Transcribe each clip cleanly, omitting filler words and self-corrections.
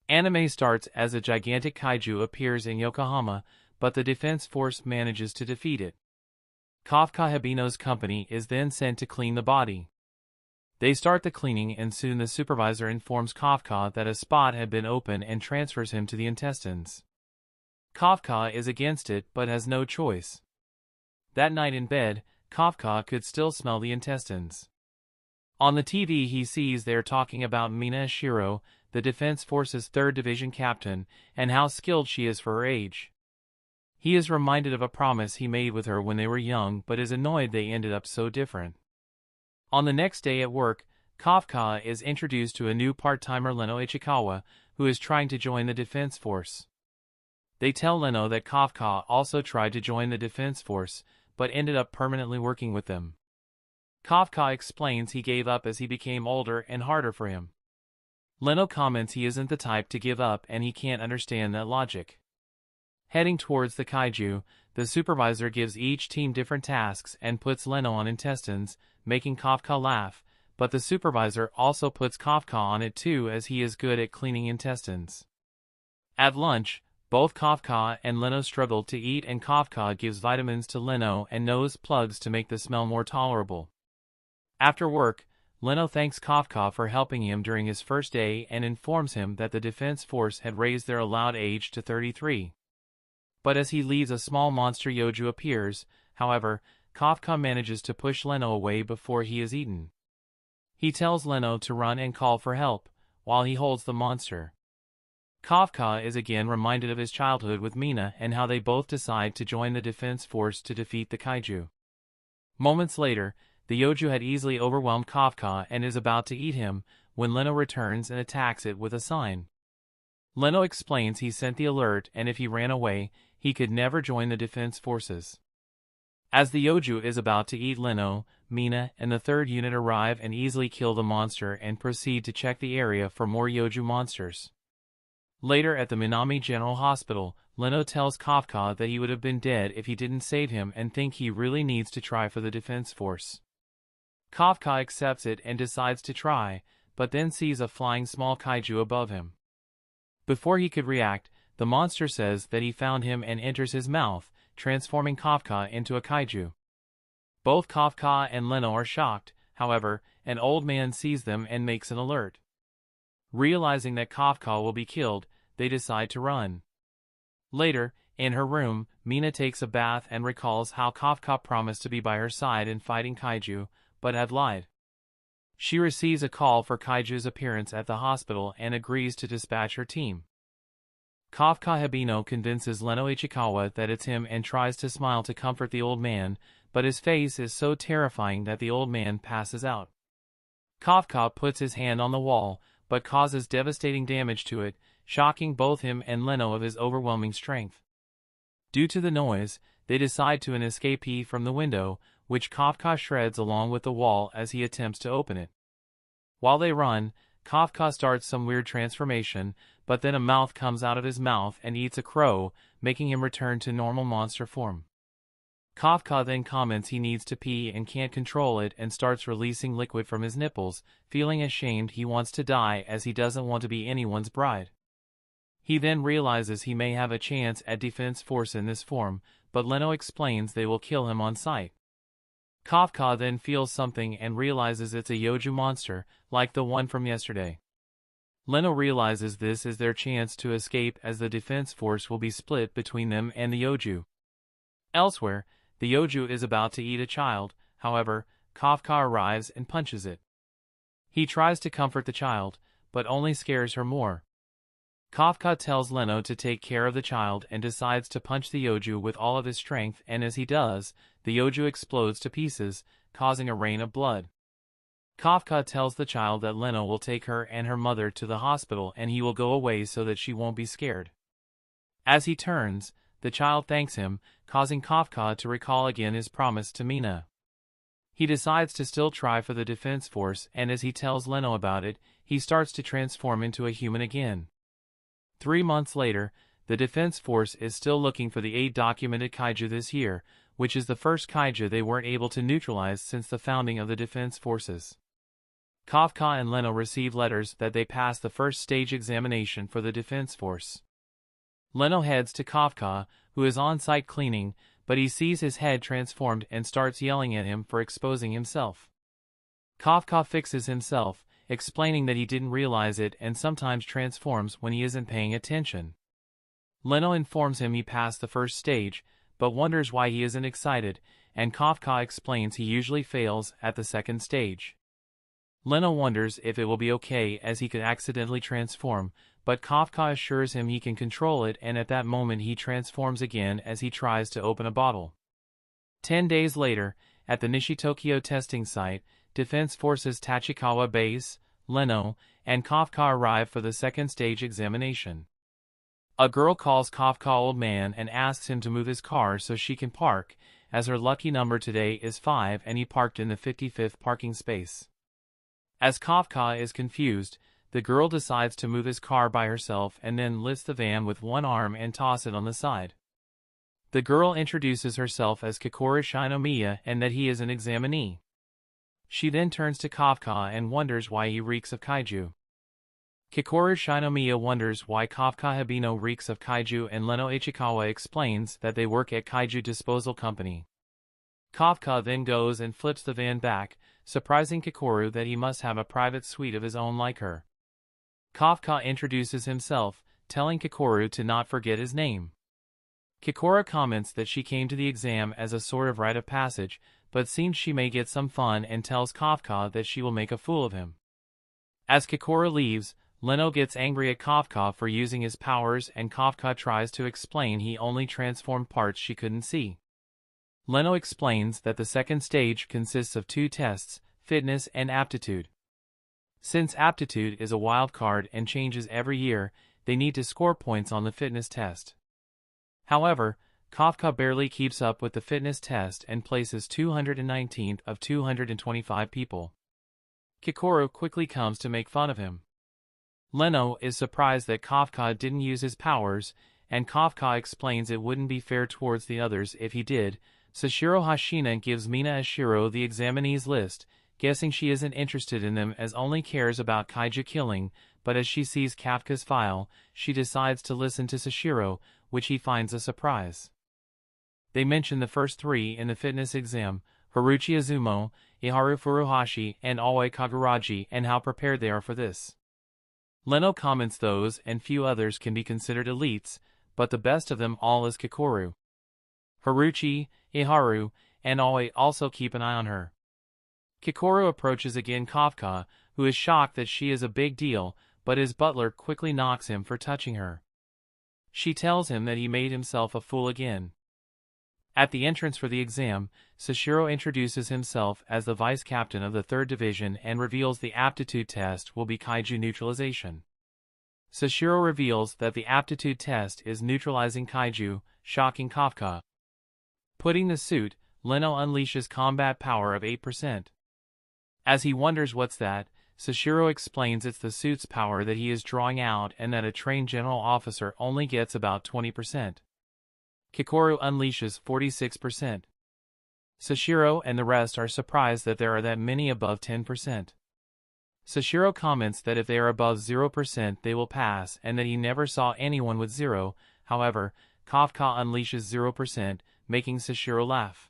Anime starts as a gigantic kaiju appears in Yokohama, but the defense force manages to defeat it. Kafka Hibino's company is then sent to clean the body. They start the cleaning and soon the supervisor informs Kafka that a spot had been open and transfers him to the intestines. Kafka is against it but has no choice. That night in bed, Kafka could still smell the intestines. On the TV he sees they're talking about Mina Shiro, the Defense Force's 3rd Division captain, and how skilled she is for her age. He is reminded of a promise he made with her when they were young but is annoyed they ended up so different. On the next day at work, Kafka is introduced to a new part-timer Leno Ichikawa, who is trying to join the Defense Force. They tell Leno that Kafka also tried to join the Defense Force, but ended up permanently working with them. Kafka explains he gave up as he became older and harder for him. Leno comments he isn't the type to give up and he can't understand that logic. Heading towards the kaiju, the supervisor gives each team different tasks and puts Leno on intestines, making Kafka laugh, but the supervisor also puts Kafka on it too as he is good at cleaning intestines. At lunch, both Kafka and Leno struggle to eat and Kafka gives vitamins to Leno and nose plugs to make the smell more tolerable. After work, Leno thanks Kafka for helping him during his first day and informs him that the Defense Force had raised their allowed age to 33. But as he leaves, a small monster Yoju appears. However, Kafka manages to push Leno away before he is eaten. He tells Leno to run and call for help, while he holds the monster. Kafka is again reminded of his childhood with Mina and how they both decide to join the Defense Force to defeat the kaiju. Moments later, the Yoju had easily overwhelmed Kafka and is about to eat him, when Leno returns and attacks it with a sign. Leno explains he sent the alert and if he ran away, he could never join the Defense Forces. As the Yoju is about to eat Leno, Mina and the 3rd unit arrive and easily kill the monster and proceed to check the area for more Yoju monsters. Later at the Minami General Hospital, Leno tells Kafka that he would have been dead if he didn't save him and think he really needs to try for the Defense Force. Kafka accepts it and decides to try, but then sees a flying small kaiju above him. Before he could react, the monster says that he found him and enters his mouth, transforming Kafka into a kaiju. Both Kafka and Leno are shocked, however, an old man sees them and makes an alert. Realizing that Kafka will be killed, they decide to run. Later, in her room, Mina takes a bath and recalls how Kafka promised to be by her side in fighting kaiju, but had lied. She receives a call for Kaiju's appearance at the hospital and agrees to dispatch her team. Kafka Hibino convinces Leno Ichikawa that it's him and tries to smile to comfort the old man, but his face is so terrifying that the old man passes out. Kafka puts his hand on the wall, but causes devastating damage to it, shocking both him and Leno of his overwhelming strength. Due to the noise, they decide to escape from the window, which Kafka shreds along with the wall as he attempts to open it. While they run, Kafka starts some weird transformation, but then a mouth comes out of his mouth and eats a crow, making him return to normal monster form. Kafka then comments he needs to pee and can't control it and starts releasing liquid from his nipples, feeling ashamed he wants to die as he doesn't want to be anyone's bride. He then realizes he may have a chance at Defense Force in this form, but Leno explains they will kill him on sight. Kafka then feels something and realizes it's a Yoju monster, like the one from yesterday. Leno realizes this is their chance to escape as the Defense Force will be split between them and the Yoju. Elsewhere, the Yoju is about to eat a child, however, Kafka arrives and punches it. He tries to comfort the child, but only scares her more. Kafka tells Leno to take care of the child and decides to punch the Yoju with all of his strength, and as he does, the Yoju explodes to pieces, causing a rain of blood. Kafka tells the child that Leno will take her and her mother to the hospital and he will go away so that she won't be scared. As he turns, the child thanks him, causing Kafka to recall again his promise to Mina. He decides to still try for the Defense Force, and as he tells Leno about it, he starts to transform into a human again. 3 months later, the Defense Force is still looking for the 8 documented kaiju this year, which is the first kaiju they weren't able to neutralize since the founding of the Defense Forces. Kafka and Leno receive letters that they pass the first stage examination for the defense force. Leno heads to Kafka, who is on site cleaning, but he sees his head transformed and starts yelling at him for exposing himself. Kafka fixes himself, explaining that he didn't realize it and sometimes transforms when he isn't paying attention. Leno informs him he passed the first stage, but wonders why he isn't excited, and Kafka explains he usually fails at the second stage. Leno wonders if it will be okay as he could accidentally transform, but Kafka assures him he can control it, and at that moment he transforms again as he tries to open a bottle. 10 days later, at the Nishitokyo testing site, Defense Forces Tachikawa Base, Leno, and Kafka arrive for the second stage examination. A girl calls Kafka old man and asks him to move his car so she can park, as her lucky number today is 5 and he parked in the 55th parking space. As Kafka is confused, the girl decides to move his car by herself and then lifts the van with one arm and toss it on the side. The girl introduces herself as Kikoru Shinomiya and that he is an examinee. She then turns to Kafka and wonders why he reeks of kaiju. Kikoru Shinomiya wonders why Kafka Hibino reeks of kaiju, and Leno Ichikawa explains that they work at Kaiju Disposal Company. Kafka then goes and flips the van back, surprising Kikoru that he must have a private suite of his own like her. Kafka introduces himself, telling Kikoru to not forget his name. Kikoru comments that she came to the exam as a sort of rite of passage, but seems she may get some fun and tells Kafka that she will make a fool of him. As Kikoru leaves, Leno gets angry at Kafka for using his powers, and Kafka tries to explain he only transformed parts she couldn't see. Leno explains that the second stage consists of 2 tests, fitness and aptitude. Since aptitude is a wild card and changes every year, they need to score points on the fitness test. However, Kafka barely keeps up with the fitness test and places 219th of 225 people. Kikoru quickly comes to make fun of him. Leno is surprised that Kafka didn't use his powers, and Kafka explains it wouldn't be fair towards the others if he did. Sashiro Hashina gives Mina Ashiro the examinees list, guessing she isn't interested in them as only cares about kaiju killing, but as she sees Kafka's file, she decides to listen to Sashiro, which he finds a surprise. They mention the first 3 in the fitness exam, Haruchi Izumo, Iharu Furuhashi, and Aoi Kaguraji, and how prepared they are for this. Leno comments those and few others can be considered elites, but the best of them all is Kikoru. Haruchi, Iharu, and Aoi also keep an eye on her. Kikoru approaches again Kafka, who is shocked that she is a big deal, but his butler quickly knocks him for touching her. She tells him that he made himself a fool again. At the entrance for the exam, Sashiro introduces himself as the vice captain of the 3rd Division and reveals the aptitude test will be kaiju neutralization. Sashiro reveals that the aptitude test is neutralizing kaiju, shocking Kafka. Putting the suit, Leno unleashes combat power of 8%. As he wonders what's that, Sashiro explains it's the suit's power that he is drawing out and that a trained general officer only gets about 20%. Kikoru unleashes 46%. Sashiro and the rest are surprised that there are that many above 10%. Sashiro comments that if they are above 0% they will pass and that he never saw anyone with 0, however, Kafka unleashes 0%, making Sashiro laugh.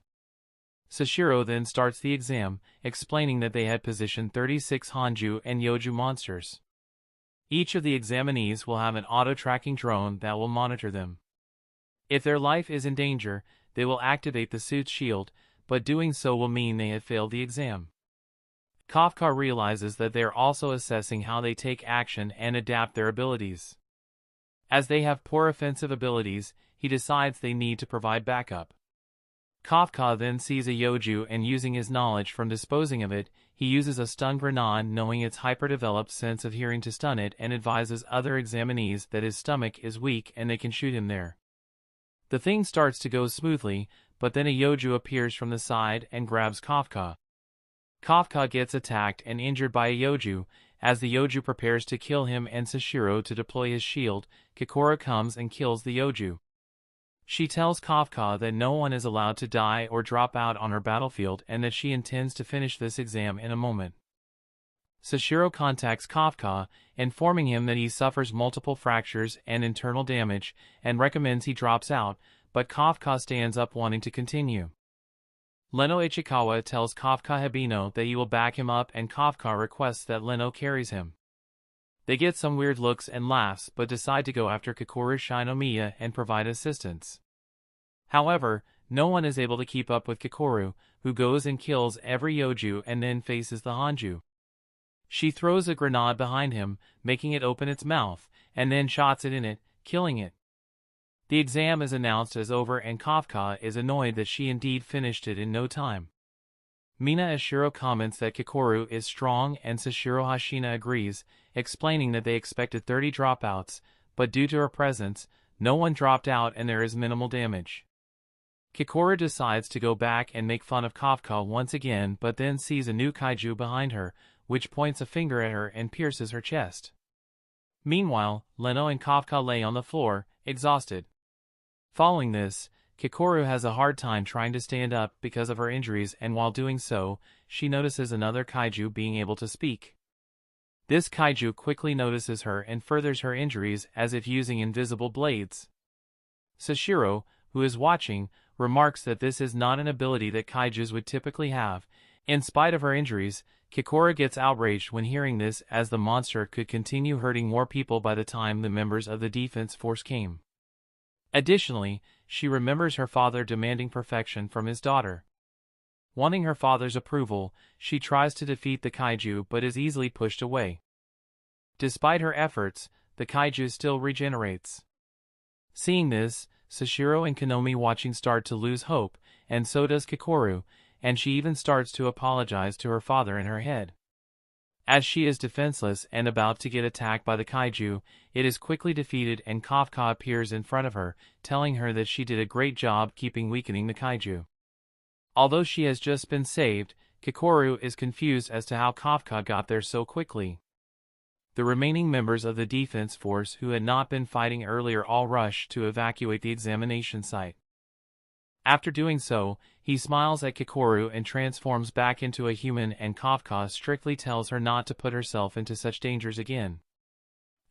Sashiro then starts the exam, explaining that they had positioned 36 Hanju and Yoju monsters. Each of the examinees will have an auto-tracking drone that will monitor them. If their life is in danger, they will activate the suit's shield, but doing so will mean they have failed the exam. Kafka realizes that they are also assessing how they take action and adapt their abilities. As they have poor offensive abilities, he decides they need to provide backup. Kafka then sees a Yoju and using his knowledge from disposing of it, he uses a stun grenade knowing its hyper-developed sense of hearing to stun it and advises other examinees that his stomach is weak and they can shoot him there. The thing starts to go smoothly, but then a Yoju appears from the side and grabs Kafka. Kafka gets attacked and injured by a Yoju. As the Yoju prepares to kill him and Sashiro to deploy his shield, Kikoru comes and kills the Yoju. She tells Kafka that no one is allowed to die or drop out on her battlefield and that she intends to finish this exam in a moment. Sashiro contacts Kafka, informing him that he suffers multiple fractures and internal damage, and recommends he drops out, but Kafka stands up wanting to continue. Leno Ichikawa tells Kafka Hibino that he will back him up, and Kafka requests that Leno carries him. They get some weird looks and laughs but decide to go after Kakoru Shinomiya and provide assistance. However, no one is able to keep up with Kakoru, who goes and kills every Yoju and then faces the Hanju. She throws a grenade behind him, making it open its mouth, and then shots it in it, killing it. The exam is announced as over and Kafka is annoyed that she indeed finished it in no time. Mina Ashiro comments that Kakoru is strong and Sashiro Hashina agrees, explaining that they expected 30 dropouts, but due to her presence, no one dropped out and there is minimal damage. Kakoru decides to go back and make fun of Kafka once again, but then sees a new kaiju behind her, which points a finger at her and pierces her chest. Meanwhile, Leno and Kafka lay on the floor, exhausted. Following this, Kakoru has a hard time trying to stand up because of her injuries, and while doing so, she notices another kaiju being able to speak. This kaiju quickly notices her and furthers her injuries as if using invisible blades. Sashiro, who is watching, remarks that this is not an ability that kaijus would typically have. In spite of her injuries, Kakoru gets outraged when hearing this, as the monster could continue hurting more people by the time the members of the defense force came. Additionally, she remembers her father demanding perfection from his daughter. Wanting her father's approval, she tries to defeat the kaiju but is easily pushed away. Despite her efforts, the kaiju still regenerates. Seeing this, Sashiro and Konomi watching start to lose hope, and so does Kakoru, and she even starts to apologize to her father in her head. As she is defenseless and about to get attacked by the kaiju, it is quickly defeated and Kafka appears in front of her, telling her that she did a great job keeping weakening the kaiju. Although she has just been saved, Kakoru is confused as to how Kafka got there so quickly. The remaining members of the defense force who had not been fighting earlier all rush to evacuate the examination site. After doing so, he smiles at Kakoru and transforms back into a human, and Kafka strictly tells her not to put herself into such dangers again.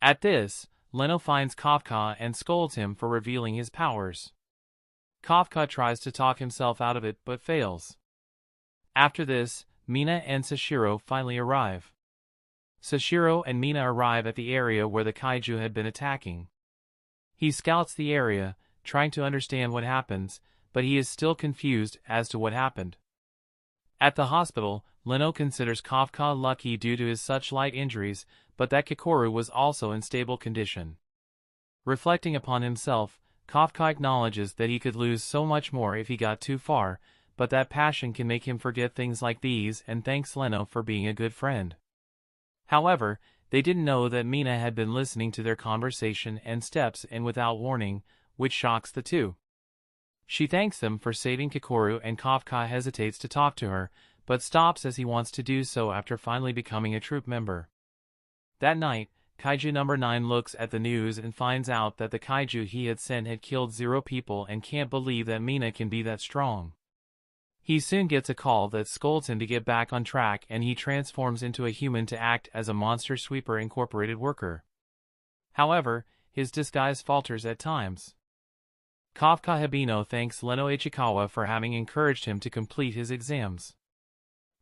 At this, Leno finds Kafka and scolds him for revealing his powers. Kafka tries to talk himself out of it but fails. After this, Mina and Sashiro finally arrive. Sashiro and Mina arrive at the area where the kaiju had been attacking. He scouts the area, trying to understand what happens, but he is still confused as to what happened. At the hospital, Leno considers Kafka lucky due to his such light injuries, but that Kakoru was also in stable condition. Reflecting upon himself, Kafka acknowledges that he could lose so much more if he got too far, but that passion can make him forget things like these, and thanks Leno for being a good friend. However, they didn't know that Mina had been listening to their conversation and steps in without warning, which shocks the two. She thanks them for saving Kakoru, and Kafka hesitates to talk to her, but stops as he wants to do so after finally becoming a troop member. That night, Kaiju number 9 looks at the news and finds out that the kaiju he had sent had killed 0 people and can't believe that Mina can be that strong. He soon gets a call that scolds him to get back on track, and he transforms into a human to act as a Monster Sweeper Incorporated worker. However, his disguise falters at times. Kafka Hibino thanks Leno Ichikawa for having encouraged him to complete his exams.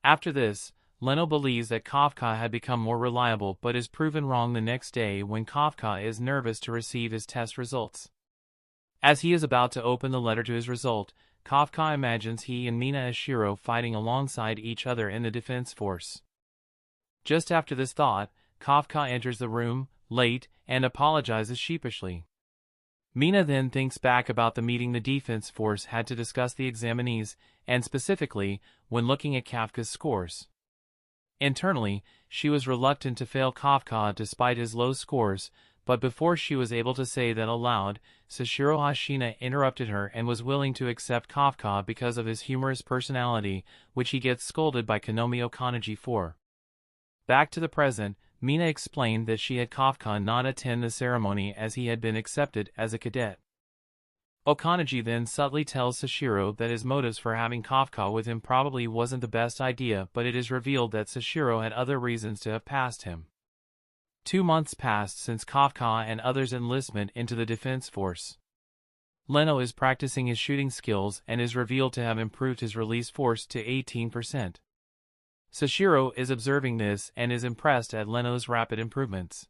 After this, Leno believes that Kafka had become more reliable but is proven wrong the next day when Kafka is nervous to receive his test results. As he is about to open the letter to his result, Kafka imagines he and Mina Ashiro fighting alongside each other in the defense force. Just after this thought, Kafka enters the room, late, and apologizes sheepishly. Mina then thinks back about the meeting the defense force had to discuss the examinees, and specifically, when looking at Kafka's scores. Internally, she was reluctant to fail Kafka despite his low scores, but before she was able to say that aloud, Sashiro Hashina interrupted her and was willing to accept Kafka because of his humorous personality, which he gets scolded by Konomi Okanaji for. Back to the present, Mina explained that she had Kafka not attend the ceremony as he had been accepted as a cadet. Okanaji then subtly tells Sashiro that his motives for having Kafka with him probably wasn't the best idea, but it is revealed that Sashiro had other reasons to have passed him. 2 months passed since Kafka and others' enlistment into the defense force. Leno is practicing his shooting skills and is revealed to have improved his release force to 18%. Sashiro is observing this and is impressed at Leno's rapid improvements.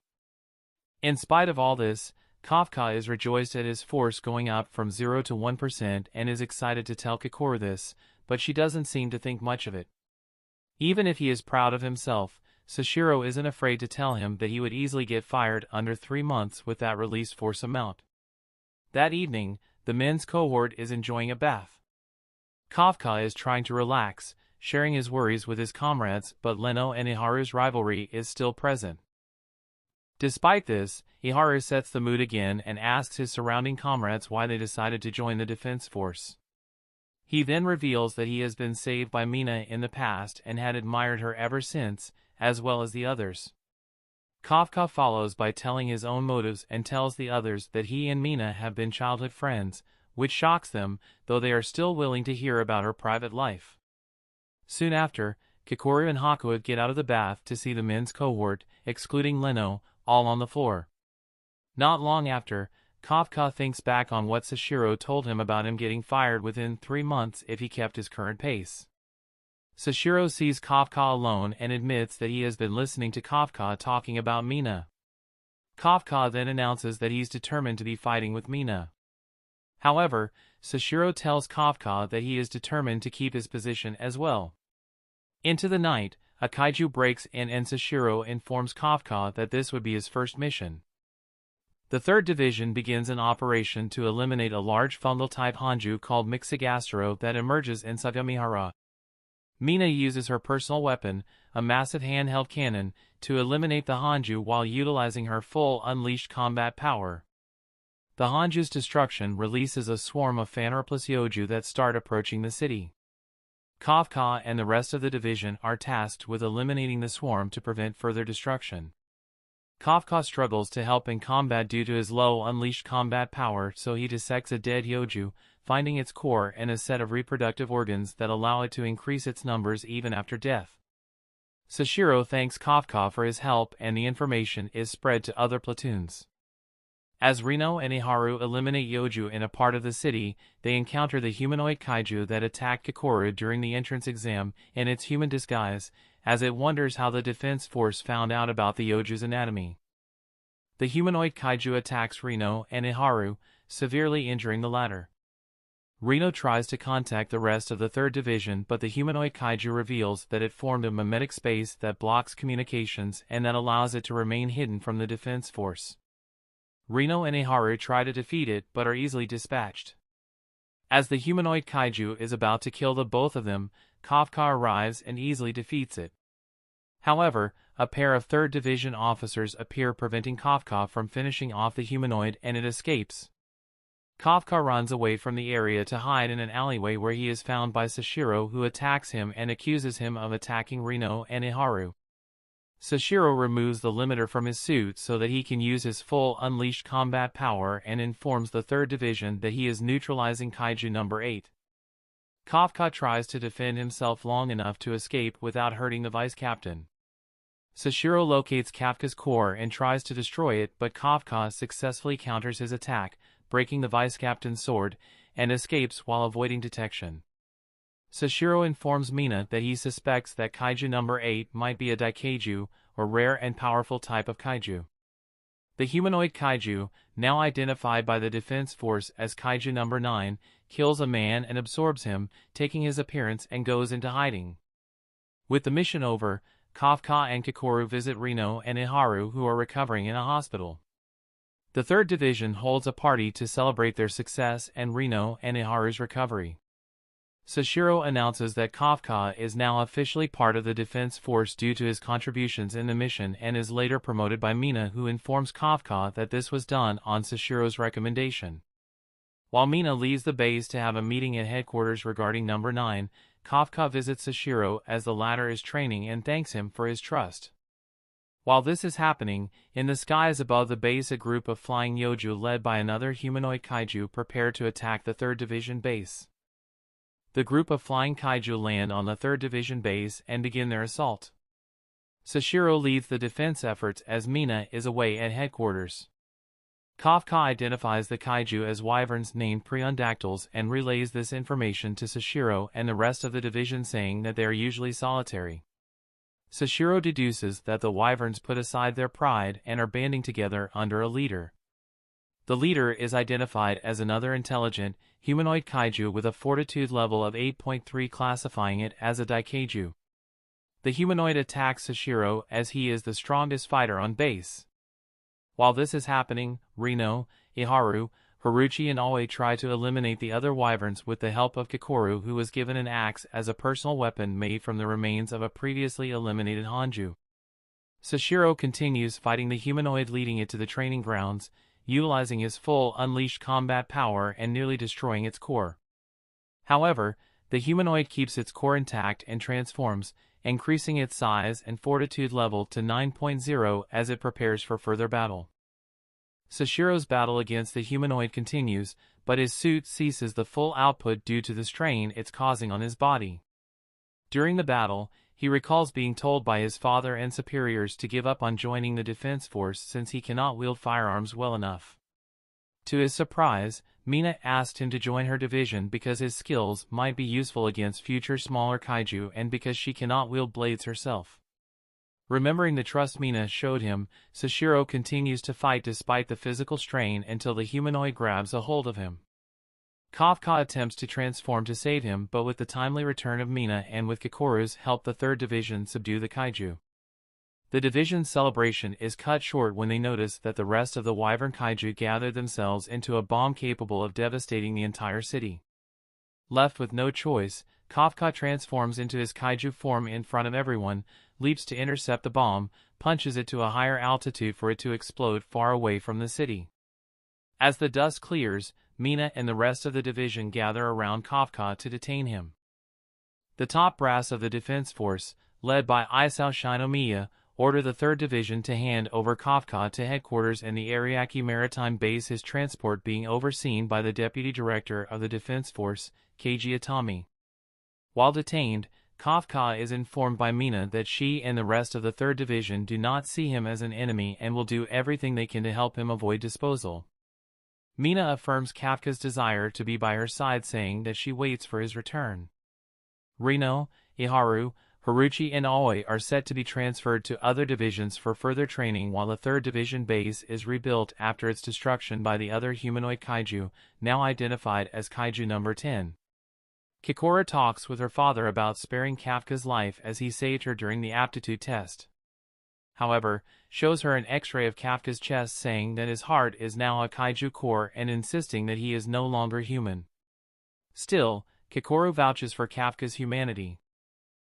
In spite of all this, Kafka is rejoiced at his force going up from 0 to 1% and is excited to tell Kikoru this, but she doesn't seem to think much of it. Even if he is proud of himself, Sashiro isn't afraid to tell him that he would easily get fired under 3 months with that release force amount. That evening, the men's cohort is enjoying a bath. Kafka is trying to relax, sharing his worries with his comrades, but Leno and Iharu's rivalry is still present. Despite this, Iharu sets the mood again and asks his surrounding comrades why they decided to join the defense force. He then reveals that he has been saved by Mina in the past and had admired her ever since, as well as the others. Kafka follows by telling his own motives and tells the others that he and Mina have been childhood friends, which shocks them, though they are still willing to hear about her private life. Soon after, Kikoru and Hakuya get out of the bath to see the men's cohort, excluding Leno, all on the floor. Not long after, Kafka thinks back on what Sashiro told him about him getting fired within 3 months if he kept his current pace. Sashiro sees Kafka alone and admits that he has been listening to Kafka talking about Mina. Kafka then announces that he's determined to be fighting with Mina. However, Sashiro tells Kafka that he is determined to keep his position as well. Into the night, a kaiju breaks in and Sashiro informs Kafka that this would be his first mission. The 3rd Division begins an operation to eliminate a large fungal-type Hanju called Mixigastro that emerges in Sagamihara. Mina uses her personal weapon, a massive handheld cannon, to eliminate the Hanju while utilizing her full unleashed combat power. The Hanju's destruction releases a swarm of Phaneroplus Yoju that start approaching the city. Kafka and the rest of the division are tasked with eliminating the swarm to prevent further destruction. Kafka struggles to help in combat due to his low unleashed combat power, so he dissects a dead Yoju, finding its core and a set of reproductive organs that allow it to increase its numbers even after death. Sashiro thanks Kafka for his help and the information is spread to other platoons. As Rino and Iharu eliminate Yoju in a part of the city, they encounter the humanoid kaiju that attacked Kikoru during the entrance exam in its human disguise, as it wonders how the defense force found out about the Yoju's anatomy. The humanoid kaiju attacks Rino and Iharu, severely injuring the latter. Rino tries to contact the rest of the 3rd Division, but the humanoid kaiju reveals that it formed a mimetic space that blocks communications and that allows it to remain hidden from the defense force. Rino and Iharu try to defeat it but are easily dispatched. As the humanoid kaiju is about to kill the both of them, Kafka arrives and easily defeats it. However, a pair of 3rd Division officers appear, preventing Kafka from finishing off the humanoid, and it escapes. Kafka runs away from the area to hide in an alleyway where he is found by Sashiro, who attacks him and accuses him of attacking Rino and Iharu. Sashiro removes the limiter from his suit so that he can use his full unleashed combat power and informs the 3rd Division that he is neutralizing Kaiju number 8. Kafka tries to defend himself long enough to escape without hurting the vice captain. Sashiro locates Kafka's core and tries to destroy it, but Kafka successfully counters his attack, breaking the vice captain's sword, and escapes while avoiding detection. Sashiro informs Mina that he suspects that Kaiju number 8 might be a Daikaiju, or rare and powerful type of Kaiju. The humanoid Kaiju, now identified by the defense force as Kaiju number 9, kills a man and absorbs him, taking his appearance and goes into hiding. With the mission over, Kafka and Kikoru visit Rino and Iharu, who are recovering in a hospital. The 3rd Division holds a party to celebrate their success and Rino and Iharu's recovery. Sashiro announces that Kafka is now officially part of the defense force due to his contributions in the mission and is later promoted by Mina, who informs Kafka that this was done on Sashiro's recommendation. While Mina leaves the base to have a meeting at headquarters regarding number 9, Kafka visits Sashiro as the latter is training and thanks him for his trust. While this is happening, in the skies above the base a group of flying yoju led by another humanoid kaiju prepare to attack the 3rd Division base. The group of flying kaiju land on the 3rd Division base and begin their assault. Sashiro leads the defense efforts as Mina is away at headquarters. Kafka identifies the kaiju as wyverns named Preondactyls and relays this information to Sashiro and the rest of the division, saying that they are usually solitary. Sashiro deduces that the wyverns put aside their pride and are banding together under a leader. The leader is identified as another intelligent, humanoid kaiju with a fortitude level of 8.3, classifying it as a daikaiju. The humanoid attacks Sashiro as he is the strongest fighter on base. While this is happening, Rino, Iharu, Haruchi and Aoi try to eliminate the other wyverns with the help of Kikoru, who was given an axe as a personal weapon made from the remains of a previously eliminated Hanju. Sashiro continues fighting the humanoid, leading it to the training grounds, utilizing his full unleashed combat power and nearly destroying its core. However, the humanoid keeps its core intact and transforms, increasing its size and fortitude level to 9.0 as it prepares for further battle. Sashiro's battle against the humanoid continues, but his suit ceases the full output due to the strain it's causing on his body. During the battle, he recalls being told by his father and superiors to give up on joining the defense force since he cannot wield firearms well enough. To his surprise, Mina asked him to join her division because his skills might be useful against future smaller kaiju and because she cannot wield blades herself. Remembering the trust Mina showed him, Sashiro continues to fight despite the physical strain until the humanoid grabs a hold of him. Kafka attempts to transform to save him, but with the timely return of Mina and with Kikoru's help, the 3rd Division subdue the kaiju. The division's celebration is cut short when they notice that the rest of the wyvern kaiju gather themselves into a bomb capable of devastating the entire city. Left with no choice, Kafka transforms into his kaiju form in front of everyone, leaps to intercept the bomb, punches it to a higher altitude for it to explode far away from the city. As the dust clears, Mina and the rest of the division gather around Kafka to detain him. The top brass of the defense force, led by Isao Shinomiya, order the 3rd Division to hand over Kafka to headquarters in the Ariake Maritime Base, his transport being overseen by the Deputy Director of the Defense Force, Keiji Itami. While detained, Kafka is informed by Mina that she and the rest of the 3rd Division do not see him as an enemy and will do everything they can to help him avoid disposal. Mina affirms Kafka's desire to be by her side, saying that she waits for his return. Rino, Iharu, Haruchi and Aoi are set to be transferred to other divisions for further training while the 3rd Division base is rebuilt after its destruction by the other humanoid kaiju, now identified as Kaiju number 10. Kikoru talks with her father about sparing Kafka's life as he saved her during the aptitude test. However, shows her an X-ray of Kafka's chest, saying that his heart is now a kaiju core and insisting that he is no longer human. Still, Kikoru vouches for Kafka's humanity.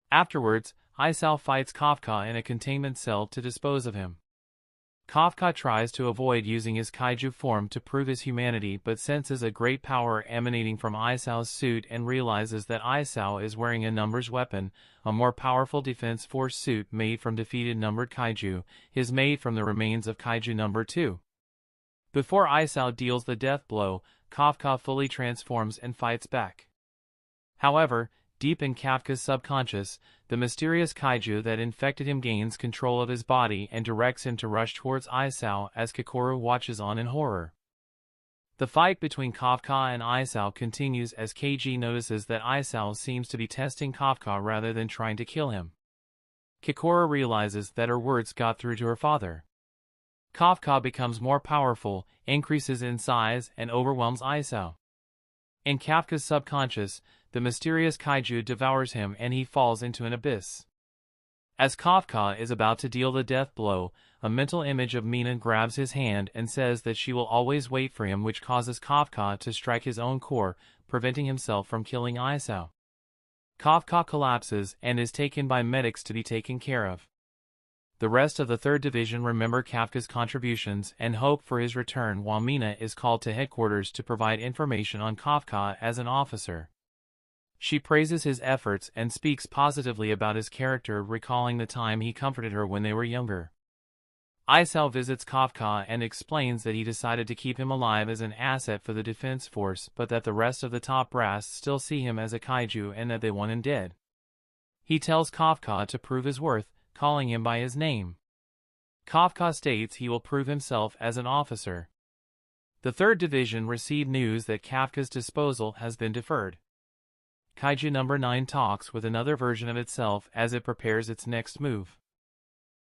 Afterwards, Isao fights Kafka in a containment cell to dispose of him. Kafka tries to avoid using his kaiju form to prove his humanity, but senses a great power emanating from Isao's suit and realizes that Isao is wearing a numbers weapon, a more powerful defense force suit made from defeated numbered kaiju, his made from the remains of kaiju number 2. Before Isao deals the death blow, Kafka fully transforms and fights back. However, deep in Kafka's subconscious, the mysterious kaiju that infected him gains control of his body and directs him to rush towards Isao as Kikoru watches on in horror. The fight between Kafka and Isao continues as Keiji notices that Isao seems to be testing Kafka rather than trying to kill him. Kikoru realizes that her words got through to her father. Kafka becomes more powerful, increases in size, and overwhelms Isao. In Kafka's subconscious, the mysterious kaiju devours him and he falls into an abyss. As Kafka is about to deal the death blow, a mental image of Mina grabs his hand and says that she will always wait for him, which causes Kafka to strike his own core, preventing himself from killing Isao. Kafka collapses and is taken by medics to be taken care of. The rest of the 3rd Division remember Kafka's contributions and hope for his return, while Mina is called to headquarters to provide information on Kafka as an officer. She praises his efforts and speaks positively about his character, recalling the time he comforted her when they were younger. Isao visits Kafka and explains that he decided to keep him alive as an asset for the defense force, but that the rest of the top brass still see him as a kaiju and that they want him dead. He tells Kafka to prove his worth, calling him by his name. Kafka states he will prove himself as an officer. The 3rd Division received news that Kafka's disposal has been deferred. Kaiju number 9 talks with another version of itself as it prepares its next move.